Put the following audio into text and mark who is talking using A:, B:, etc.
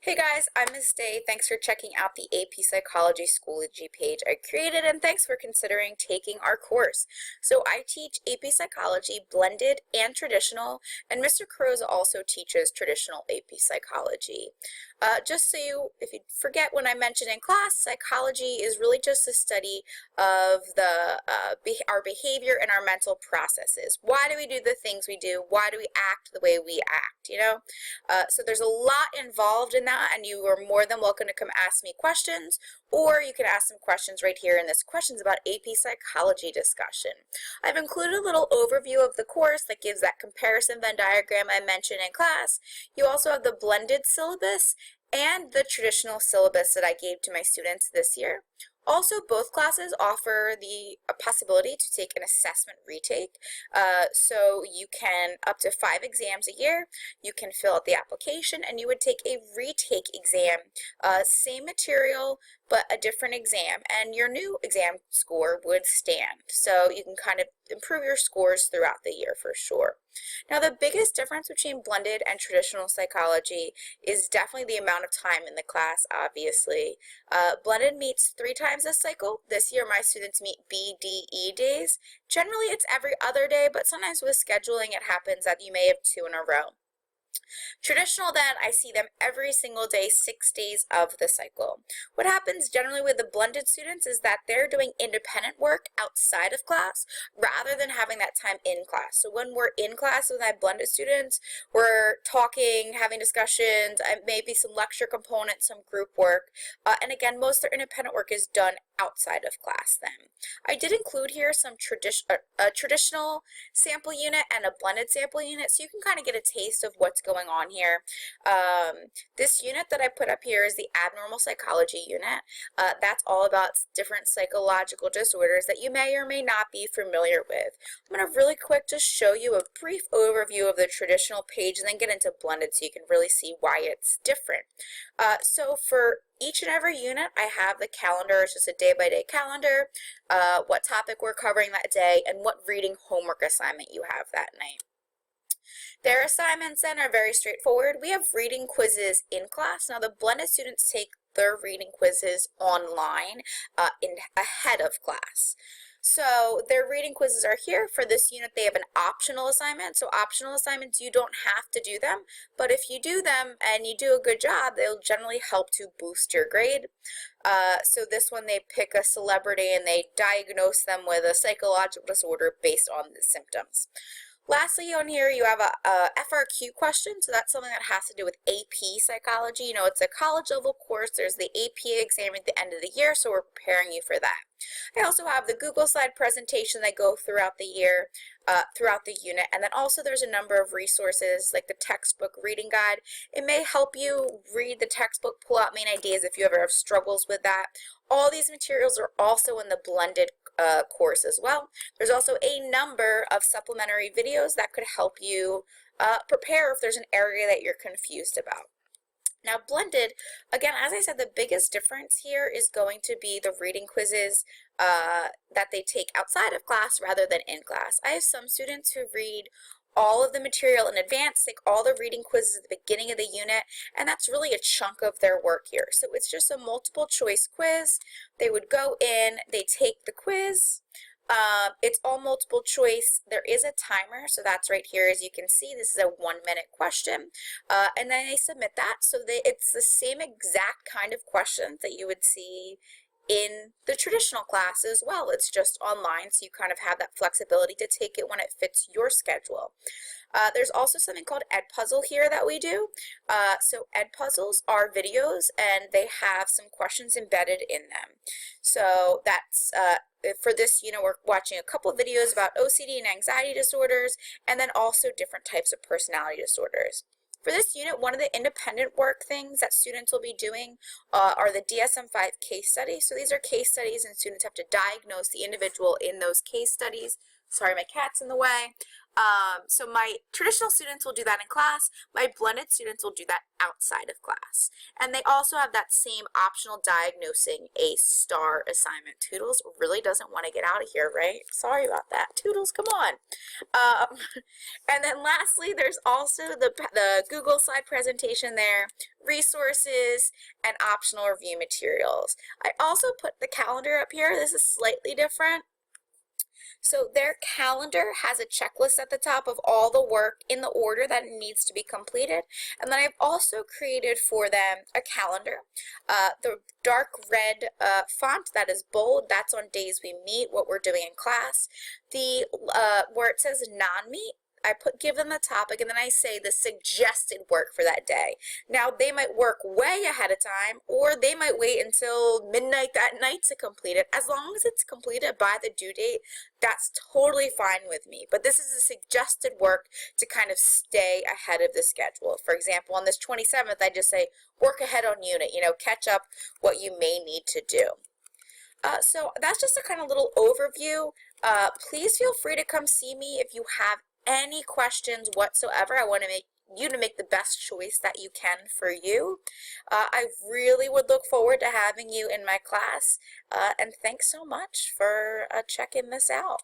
A: Hey guys, I'm Ms. Day. Thanks for checking out the AP Psychology Schoology page I created, and thanks for considering taking our course. So I teach AP Psychology, blended and traditional, and Mr. Crows also teaches traditional AP Psychology. Just so if you forget when I mentioned in class, psychology is really just a study of our behavior and our mental processes. Why do we do the things we do? Why do we act the way we act, So there's a lot involved in that, and you are more than welcome to come ask me questions, or you can ask some questions right here in this questions about AP Psychology discussion. I've included a little overview of the course that gives that comparison Venn diagram I mentioned in class. You also have the blended syllabus and the traditional syllabus that I gave to my students this year. Also, both classes offer the possibility to take an assessment retake. So you can, up to 5 exams a year, you can fill out the application and you would take a retake exam, same material, but a different exam, and your new exam score would stand. So you can kind of improve your scores throughout the year for sure. Now, the biggest difference between blended and traditional psychology is definitely the amount of time in the class, obviously. Blended meets 3 times this cycle. This year, my students meet BDE days. Generally, it's every other day, but sometimes with scheduling, it happens that you may have 2 in a row. Traditional, then, I see them every single day, 6 days of the cycle. What happens generally with the blended students is that they're doing independent work outside of class rather than having that time in class. So when we're in class with my blended students, we're talking, having discussions, maybe some lecture components, some group work, and again, most of their independent work is done outside of class then. I did include here some traditional sample unit and a blended sample unit, so you can kind of get a taste of what's going on here. This unit that I put up here is the abnormal psychology unit. That's all about different psychological disorders that you may or may not be familiar with. I'm going to really quick just show you a brief overview of the traditional page and then get into blended so you can really see why it's different. So for each and every unit, I have the calendar. It's just a day-by-day calendar, what topic we're covering that day, and what reading homework assignment you have that night. Their assignments then are very straightforward. We have reading quizzes in class. Now, the blended students take their reading quizzes online ahead of class. So their reading quizzes are here. For this unit, they have an optional assignment. So optional assignments, you don't have to do them, but if you do them and you do a good job, they'll generally help to boost your grade. So this one, they pick a celebrity and they diagnose them with a psychological disorder based on the symptoms. Lastly, on here, you have a FRQ question, so that's something that has to do with AP Psychology. You know, it's a college-level course. There's the AP exam at the end of the year, so we're preparing you for that. I also have the Google slide presentation that go throughout the year, throughout the unit, and then also there's a number of resources like the textbook reading guide. It may help you read the textbook, pull out main ideas if you ever have struggles with that. All these materials are also in the blended course as well. There's also a number of supplementary videos that could help you prepare if there's an area that you're confused about. Now, blended, again, as I said, the biggest difference here is going to be the reading quizzes that they take outside of class rather than in class. I have some students who read all of the material in advance, take all the reading quizzes at the beginning of the unit, and that's really a chunk of their work here. So it's just a multiple choice quiz. They would go in, they take the quiz. It's all multiple choice. There is a timer, so that's right here. As you can see, this is a 1-minute question, and then they submit that. So it's the same exact kind of questions that you would see in the traditional class as well. It's just online, so you kind of have that flexibility to take it when it fits your schedule. There's also something called Edpuzzle here that we do. So Edpuzzles are videos, and they have some questions embedded in them. So that's for this, we're watching a couple of videos about OCD and anxiety disorders, and then also different types of personality disorders. For this unit, one of the independent work things that students will be doing are the DSM-5 case studies. So these are case studies, and students have to diagnose the individual in those case studies. Sorry, my cat's in the way. So my traditional students will do that in class. My blended students will do that outside of class. And they also have that same optional diagnosing a star assignment. Toodles really doesn't want to get out of here, right? Sorry about that. Toodles, come on. And then lastly, there's also the Google slide presentation there, resources, and optional review materials. I also put the calendar up here. This is slightly different. So their calendar has a checklist at the top of all the work in the order that it needs to be completed. And then I've also created for them a calendar. The dark red font that is bold, that's on days we meet, what we're doing in class. The where it says non-meet, I give them the topic, and then I say the suggested work for that day. Now, they might work way ahead of time, or they might wait until midnight that night to complete it. As long as it's completed by the due date, that's totally fine with me. But this is a suggested work to kind of stay ahead of the schedule. For example, on this 27th, I just say, work ahead on unit, catch up what you may need to do. So that's just a kind of little overview. Please feel free to come see me if you have any questions whatsoever. I want to make you to make the best choice that you can for you. I really would look forward to having you in my class, and thanks so much for checking this out.